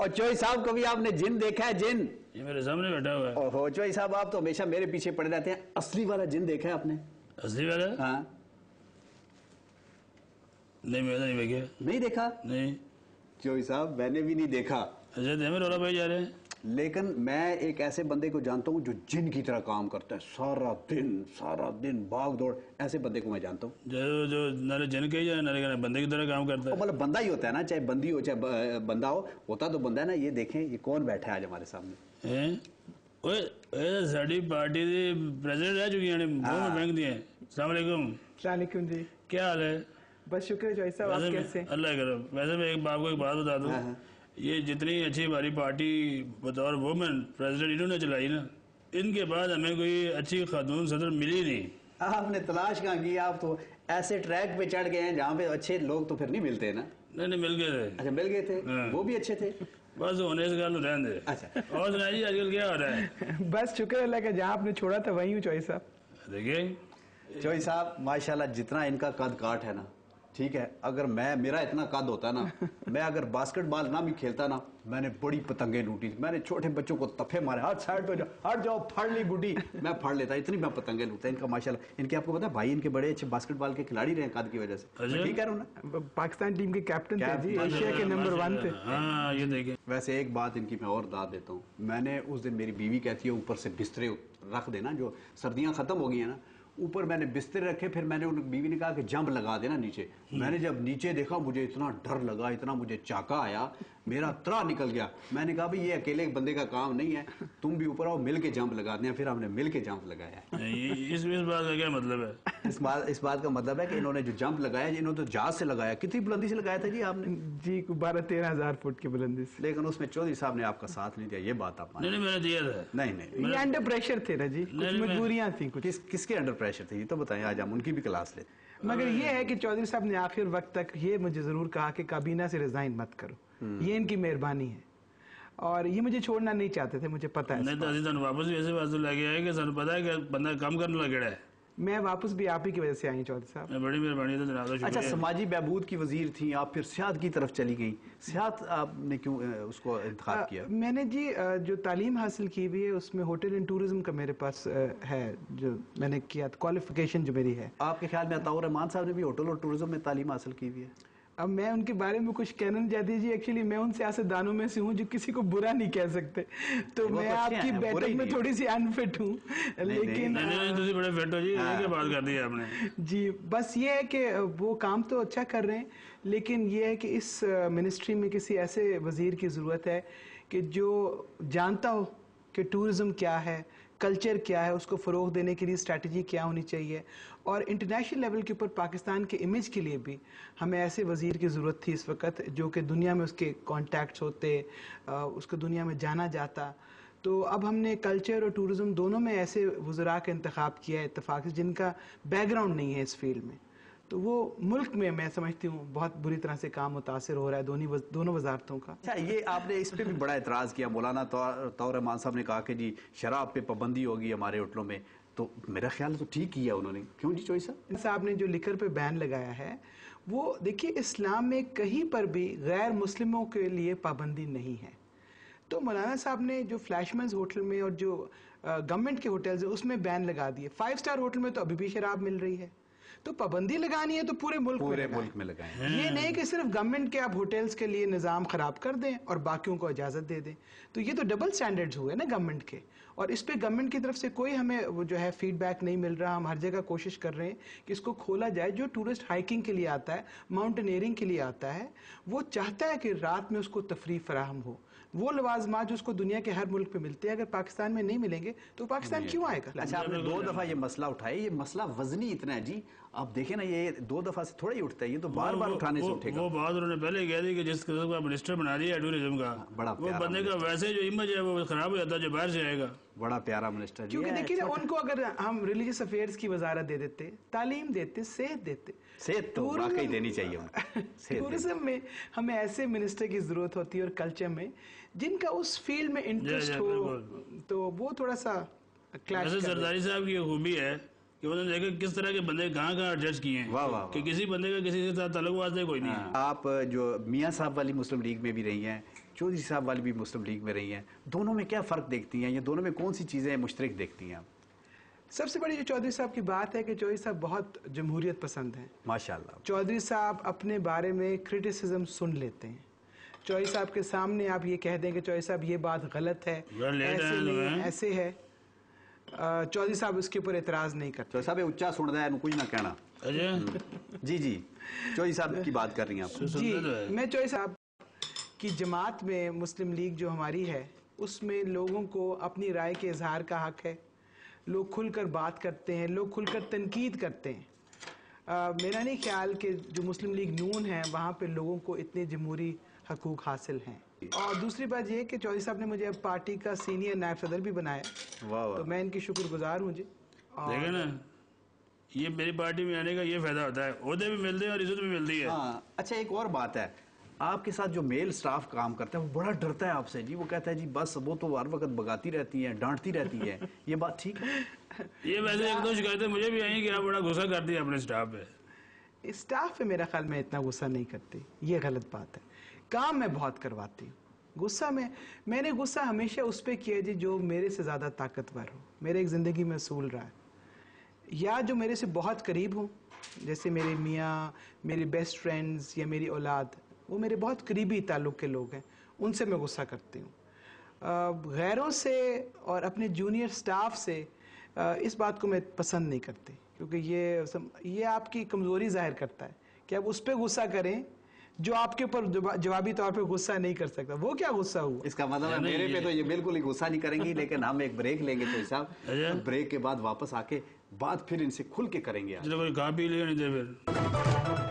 और चोई साहब कभी आपने जिन देखा है? जिन ये मेरे सामने बैठा हुआ है। ओहो चोई साहब, आप तो हमेशा मेरे पीछे पड़े रहते हैं। असली वाला जिन देखा है आपने? असली वाला? हाँ। नहीं मैंने नहीं देखा। नहीं देखा? नहीं चोई साहब मैंने भी नहीं देखा। अच्छा तो रोला भाई जा रहे हैं। लेकिन मैं एक ऐसे बंदे को जानता हूँ जो जिन की तरह काम करता है, सारा दिन भाग दौड़, ऐसे बंदे को मैं जानता हूँ। जो नारे जिन के ही नारे बंदे की तरह काम करता है। मतलब बंदा ही होता है ना, चाहे बंदी हो चाहे बंदा हो, होता तो बंदा है ना। ये देखें ये कौन बैठा है आज हमारे सामने। ओए साड़ी पार्टी दी प्रेसिडेंट रह चुकी है, बैंक दी है। अस्सलाम वालेकुम जी, क्या हाल है? बस शुक्र है साहब, आप कैसे? अल्लाह करो। वैसे मैं एक आपको एक बात बता दूं, ये जितनी अच्छी हमारी पार्टी बतौर वुमेन प्रेसिडेंट इन्होंने चलाई ना, इनके बाद हमें कोई अच्छी खातून सदर मिली नहीं। आपने तलाश कहाँ की? आप तो ऐसे ट्रैक पे चढ़ गए हैं जहाँ पे अच्छे लोग तो फिर नहीं मिलते ना। नहीं मिल गए थे। अच्छा मिल गए थे। वो भी अच्छे थे। बस होने से गल रहने दे। अच्छा और सुनाइए आजकल क्या हो रहा है? बस शुक्र अल्लाह का, जहाँ आपने छोड़ा था वहीं हूँ चौई साहब। देखिए चौई साहब माशाल्लाह जितना इनका कद काट है ना, ठीक है, अगर मेरा इतना कद होता ना, मैं अगर बास्केटबॉल ना भी खेलता ना, मैंने बड़ी पतंगे लूटी थी। मैंने छोटे बच्चों को तफे मारे, हट साइड पे जाओ, हट जाओ, फाड़ ली गुड्डी, मैं फाड़ लेता, इतनी मैं पतंगे लूटता। इनका माशाल्लाह, इनके आपको पता है भाई इनके बड़े अच्छे बास्केटबॉल के खिलाड़ी रहे कद की वजह से। ठीक है ना, पाकिस्तान टीम के कैप्टन थे जी, एशिया के नंबर 1 थे। हाँ ये देखिए। वैसे एक बात इनकी मैं और दाद देता हूँ। मैंने उस दिन, मेरी बीवी कहती है ऊपर से बिस्तरे रख देना, जो सर्दियां खत्म हो गई है ना, ऊपर मैंने बिस्तर रखे, फिर मैंने उन बीवी ने कहा कि जंप लगा देना नीचे। मैंने जब नीचे देखा मुझे इतना डर लगा, इतना मुझे चाका आया, मेरा त्रा निकल गया। मैंने कहा भाई ये अकेले एक बंदे का काम नहीं है, तुम भी ऊपर आओ, मिल के जंप लगा दें। फिर हमने मिल के जंप लगाया। इस बात का क्या मतलब है? इस बात का मतलब है कि इन्होंने जो जंप लगाया, इन्होंने तो जहाज से लगाया। कितनी बुलंदी से लगाया था जी आपने? जी 12-13 हजार फुट की बुलंदी से। लेकिन उसमें चौधरी साहब ने आपका साथ नहीं दिया, ये बात आप नहीं मैंने दिया था। नहीं ये अंडर प्रेशर थे ना जी, कुछ मजबूरियां थी। किसके अंडर प्रेशर थे ये तो बताएं, आज हम उनकी भी क्लास लेते। मगर ये है कि चौधरी साहब ने आखिर वक्त तक ये मुझे जरूर कहा कि काबीना से रिजाइन मत करो, ये इनकी मेहरबानी है, और ये मुझे छोड़ना नहीं चाहते थे, मुझे पता है। नहीं तो वापस भी ऐसे बात लगे है कि सर पता है कि बंदा काम करने लगा है। मैं वापस भी आप ही की वजह से आई चौधरी साहब। बड़ी मेहरबानी है जनाब। अच्छा, समाजी बहबूद की वजीर थी आप, फिर सियाहत की तरफ चली गई। सियाहत आपने क्यों उसको इंतखाब किया? मैंने जी जो तालीम हासिल की हुई है उसमें होटल एंड टूरिज्म का मेरे पास है, जो मैंने किया, क्वालिफिकेशन जो मेरी है। आपके ख्याल में अताउर रहमान साहब ने भी होटल और टूरिज्म में तालीम हासिल की हुई है? अब मैं उनके बारे में कुछ कहना नहीं चाहती जी, एक्चुअली मैं उन सियासतदानों में से हूँ जो किसी को बुरा नहीं कह सकते, तो मैं आपकी बैठक में थोड़ी सी अनफिट हूँ। लेकिन बड़े फिट हो जी, क्या बात कर दी आपने जी। बस ये है कि वो काम तो अच्छा कर रहे हैं, लेकिन ये है कि इस मिनिस्ट्री में किसी ऐसे वजीर की ज़रूरत है कि जो जानता हो कि टूरिज्म क्या है, कल्चर क्या है, उसको फ़रोग देने के लिए स्ट्रैटेजी क्या होनी चाहिए, और इंटरनेशनल लेवल के ऊपर पाकिस्तान के इमेज के लिए भी हमें ऐसे वज़ीर की ज़रूरत थी इस वक्त, जो कि दुनिया में उसके कॉन्टैक्ट्स होते, उसको दुनिया में जाना जाता। तो अब हमने कल्चर और टूरिज़म दोनों में ऐसे वज़रा का इंतखाब किया है इत्तेफाक से, जिनका बैकग्राउंड नहीं है इस फील्ड में। तो वो मुल्क में मैं समझती हूँ बहुत बुरी तरह से काम मुतासिर हो रहा है दोनों वजारतों का। अच्छा, ये आपने इस पे भी बड़ा एतराज़ किया। मौलाना तौर रहमान साहब ने कहा कि जी शराब पे पाबंदी होगी हमारे होटलों में, तो मेरा ख्याल तो ठीक किया उन्होंने। क्यों जी चोई साहब ने जो लिकर पे बैन लगाया है, वो देखिए इस्लाम में कहीं पर भी गैर मुस्लिमों के लिए पाबंदी नहीं है। तो मौलाना साहब ने जो फ्लैशमैन्स होटल में और जो गवर्नमेंट के होटल्स है उसमें बैन लगा दिए। 5 स्टार होटल में तो अभी भी शराब मिल रही है, तो पाबंदी लगानी है तो पूरे मुल्क में लगाएं। ये नहीं कि सिर्फ गवर्नमेंट के आप होटल्स के लिए निज़ाम खराब कर दें और बाकियों को इजाज़त दे दें, तो ये तो डबल स्टैंडर्ड्स हुए ना गवर्नमेंट के, और इस पे गवर्नमेंट की तरफ से कोई हमें वो जो है फीडबैक नहीं मिल रहा। हम हर जगह कोशिश कर रहे हैं कि इसको खोला जाए। जो टूरिस्ट हाइकिंग के लिए आता है, माउंटेनियरिंग के लिए आता है, वो चाहता है कि रात में उसको तफरीह फराहम हो। वो लवाजमात जो उसको दुनिया के हर मुल्क पे मिलते हैं, अगर पाकिस्तान में नहीं मिलेंगे तो पाकिस्तान क्यों आएगा? अच्छा, आपने 2 दफा ये मसला उठाया, ये मसला वजनी इतना है जी, आप देखें ना, ये 2 दफा से थोड़ा ही उठता है, ये तो बार बार उठाने से उठेगा। वो बात उन्होंने पहले कह दी कि जिस किस्म का मिनिस्टर बना दिया टूरिज्म का, बड़ा वो बंदे का वैसे जो इमेज है वो खराब हो जाता है जो बाहर से आएगा। बड़ा प्यारा मिनिस्टर, क्योंकि देखिए ना, उनको अगर हम रिलीजियस अफेयर्स की वजारत दे देते, तालीम देते, सेहत देते, सेहत तो वाकई देनी चाहिए। टूरिज्म में हमें ऐसे मिनिस्टर की जरूरत होती है, और कल्चर में जिनका उस फील्ड में इंटरेस्ट हो, तो वो थोड़ा सा क्लैश। जरदारी साहब की खूबी है कि उन्होंने देखा किस तरह के बंदे कहाँ कहाँ एडजस्ट किए हैं वाह, वाह, कि किसी बंदे का किसी के साथ ताल्लुक वास्ते कोई नहीं है। आप जो मियाँ साहब वाली मुस्लिम लीग में भी रही हैं, चौधरी साहब वाली भी मुस्लिम लीग में रही हैं, दोनों में क्या फ़र्क देखती हैं, ये दोनों में कौन सी चीज़ें मुश्तरक देखती हैं आप? सबसे बड़ी जो चौधरी साहब की बात है कि चौधरी साहब बहुत जमहूरियत पसंद हैं। माशाल्लाह। चौधरी साहब अपने बारे में क्रिटिसिज्म सुन लेते हैं। चौधरी साहब के सामने आप ये कह दें कि चौधरी साहब ये बात गलत है, ऐसे नहीं, ऐसे है, चौधरी साहब उसके ऊपर एतराज़ नहीं करते। चौधरी साहब ये उच्चा सुन रहा है, कुछ ना कहना। जी जी, चौधरी साहब की बात कर रही हैं आप। जी, मैं चौधरी साहब की जमात में मुस्लिम लीग जो हमारी है उसमें लोगों को अपनी राय के इजहार का हक है, लोग खुलकर बात करते हैं, लोग खुलकर तनकीद करते हैं। मेरा नहीं ख्याल कि जो मुस्लिम लीग नून है वहाँ पे लोगों को इतने जमहूरी हकूक हासिल हैं। और दूसरी बात ये कि चौधरी साहब ने मुझे अब पार्टी का सीनियर नायब सदर भी बनाया, तो मैं इनकी शुक्रगुजार हूँ जी। देखे ना, ये मेरी पार्टी में आने का ये फायदा होता है, ओहदे भी मिलते हैं और इज्जत भी मिलती है। हाँ, अच्छा एक और बात है, आपके साथ जो मेल स्टाफ काम करता है वो बड़ा डरता है आपसे जी। वो कहता है जी बस वो तो हर वक्त भगाती रहती है, डांटती रहती है, ये बात ठीक है? ये वैसे एक दो शिकायतें मुझे भी आई कि आप बड़ा गुस्सा करती है अपने स्टाफ पे। स्टाफ पे मेरा ख्याल में इतना गुस्सा नहीं करती, ये गलत बात है। काम मैं बहुत करवाती हूँ। गुस्सा मैंने गुस्सा हमेशा उस पर किया जी जो मेरे से ज़्यादा ताकतवर हो, मेरे एक ज़िंदगी में असूल रहा है, या जो मेरे से बहुत करीब हो, जैसे मेरे मियाँ, मेरी बेस्ट फ्रेंड्स या मेरी औलाद, वो मेरे बहुत करीबी ताल्लुक़ के लोग हैं, उनसे मैं गुस्सा करती हूँ। गैरों से और अपने जूनियर स्टाफ से इस बात को मैं पसंद नहीं करती, क्योंकि ये आपकी कमज़ोरी ज़ाहिर करता है कि आप उस पर गुस्सा करें जो आपके ऊपर जवाबी तौर पे गुस्सा नहीं कर सकता। वो क्या गुस्सा हुआ? इसका मतलब है मेरे पे तो ये बिल्कुल ही गुस्सा नहीं करेंगी, लेकिन हम एक ब्रेक लेंगे तो साहब, ब्रेक के बाद वापस आके बात फिर इनसे खुल के करेंगे। चलो कोई खा पी लिया नहीं दे फिर।